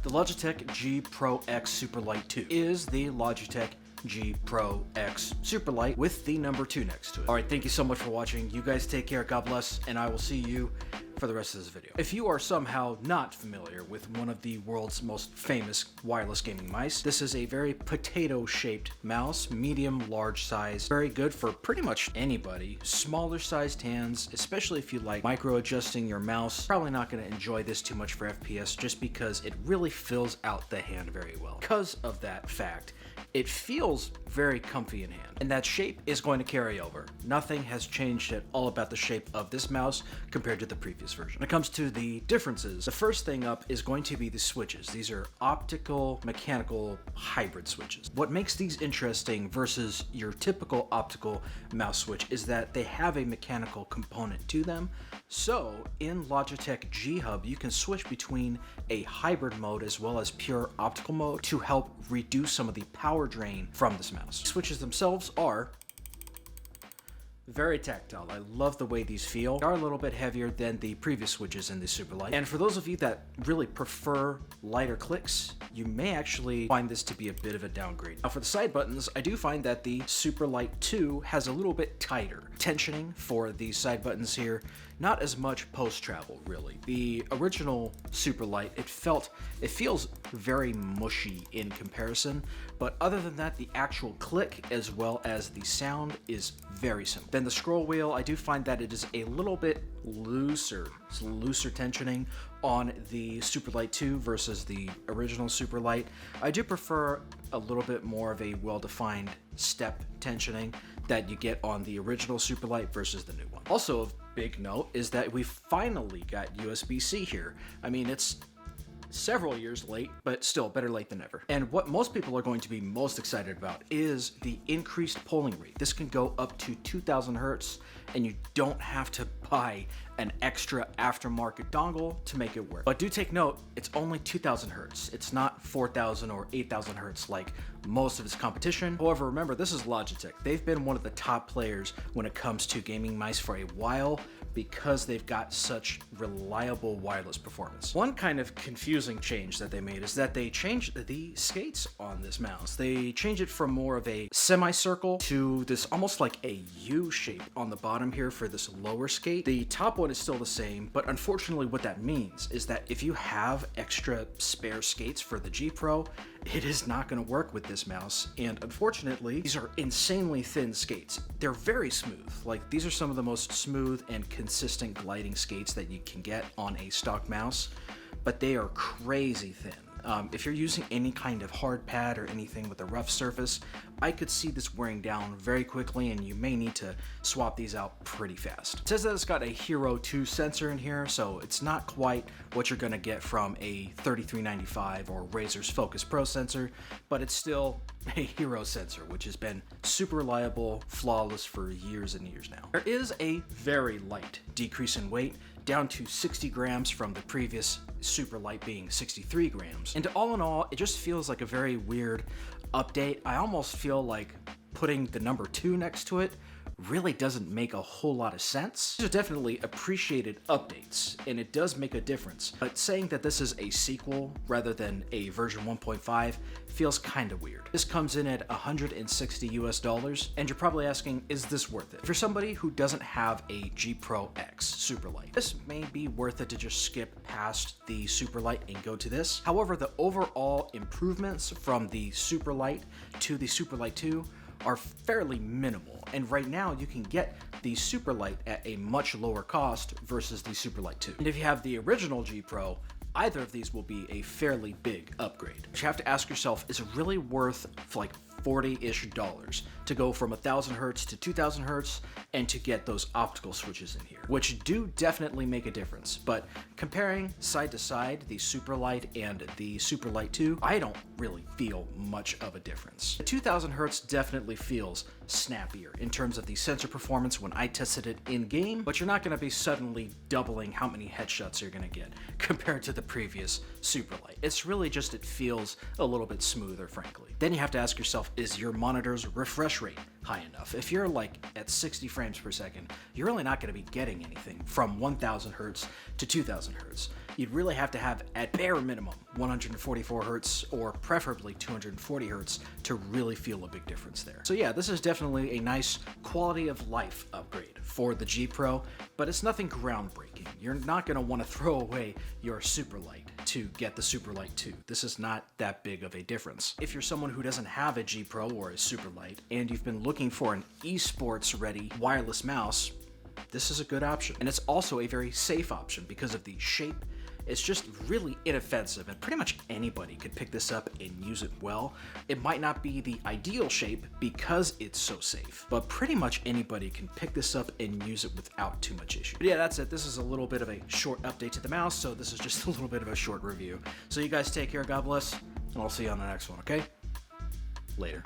The Logitech G Pro X Superlight 2 is the Logitech G Pro X Superlight with the number 2 next to it. Alright, thank you so much for watching. You guys take care, God bless, and I will see you for the rest of this video. If you are somehow not familiar with one of the world's most famous wireless gaming mice, this is a very potato-shaped mouse, medium, large size, very good for pretty much anybody. Smaller sized hands, especially if you like micro-adjusting your mouse, probably not going to enjoy this too much for FPS just because it really fills out the hand very well. Because of that fact, it feels very comfy in hand, and that shape is going to carry over. Nothing has changed at all about the shape of this mouse compared to the previous version. When it comes to the differences, the first thing up is going to be the switches. These are optical mechanical hybrid switches. What makes these interesting versus your typical optical mouse switch is that they have a mechanical component to them. So in Logitech G Hub, you can switch between a hybrid mode as well as pure optical mode to help reduce some of the power drain from this mouse. Switches themselves are very tactile. I love the way these feel. They are a little bit heavier than the previous switches in the Superlight. And for those of you that really prefer lighter clicks, you may actually find this to be a bit of a downgrade. Now for the side buttons, I do find that the Superlight 2 has a little bit tighter tensioning for the side buttons here. Not as much post-travel, really. The original Superlight, it feels very mushy in comparison, but other than that, the actual click as well as the sound is very simple. Then the scroll wheel, I do find that it is a little bit looser. It's looser tensioning on the Superlight 2 versus the original Superlight. I do prefer a little bit more of a well-defined step tensioning that you get on the original Superlight versus the new one. Also of big note is that we finally got USB-C here. I mean, it's several years late, but still better late than never. And what most people are going to be most excited about is the increased polling rate. This can go up to 2000 hertz, and you don't have to buy an extra aftermarket dongle to make it work. But do take note, it's only 2000 hertz. It's not 4000 or 8000 hertz like most of its competition. However, remember, this is Logitech. They've been one of the top players when it comes to gaming mice for a while because they've got such reliable wireless performance. One kind of confusing change that they made is that they changed the skates on this mouse. They changed it from more of a semicircle to this almost like a U shape on the bottom here for this lower skate. The top one is still the same, but unfortunately what that means is that if you have extra spare skates for the G Pro, it is not going to work with this mouse, and unfortunately, these are insanely thin skates. They're very smooth. Like, these are some of the most smooth and consistent gliding skates that you can get on a stock mouse, but they are crazy thin. If you're using any kind of hard pad or anything with a rough surface, I could see this wearing down very quickly, and you may need to swap these out pretty fast. It says that it's got a Hero 2 sensor in here, so it's not quite what you're gonna get from a 3395 or Razer's Focus Pro sensor, but it's still a Hero sensor, which has been super reliable, flawless for years and years now. There is a very light decrease in weight, down to 60 grams from the previous Superlight being 63 grams. And all in all, it just feels like a very weird update. I almost feel like putting the number 2 next to it really doesn't make a whole lot of sense. These are definitely appreciated updates, and it does make a difference, but saying that this is a sequel rather than a version 1.5 feels kind of weird. This comes in at $160 US, and you're probably asking, is this worth it? If you're somebody who doesn't have a G Pro X Superlight, this may be worth it to just skip past the Superlight and go to this. However, the overall improvements from the Superlight to the Superlight 2 are fairly minimal, and right now you can get the Superlight at a much lower cost versus the Superlight 2. And if you have the original G Pro, either of these will be a fairly big upgrade. But you have to ask yourself, is it really worth like $40-ish to go from 1000 hertz to 2000 hertz and to get those optical switches in here, which do definitely make a difference. But comparing side to side, the Superlight and the Superlight 2, I don't really feel much of a difference. The 2000 hertz definitely feels snappier in terms of the sensor performance when I tested it in game, but you're not going to be suddenly doubling how many headshots you're going to get compared to the previous Superlight. It's really just, it feels a little bit smoother, frankly. Then you have to ask yourself, is your monitor's refresh rate high enough? If you're like at 60 frames per second, you're really not going to be getting anything from 1000 hertz to 2000 hertz. you'd really have to have, at bare minimum, 144 hertz or preferably 240 hertz to really feel a big difference there. So yeah, this is definitely a nice quality of life upgrade for the G Pro, but it's nothing groundbreaking. You're not going to want to throw away your Superlight to get the Superlight 2. This is not that big of a difference. If you're someone who doesn't have a G Pro or a Superlight and you've been looking for an esports ready wireless mouse, this is a good option. And it's also a very safe option because of the shape. It's just really inoffensive, and pretty much anybody could pick this up and use it well. It might not be the ideal shape because it's so safe, but pretty much anybody can pick this up and use it without too much issue. But yeah, that's it. This is a little bit of a short update to the mouse, so this is just a little bit of a short review. So you guys take care, God bless, and I'll see you on the next one, okay? Later.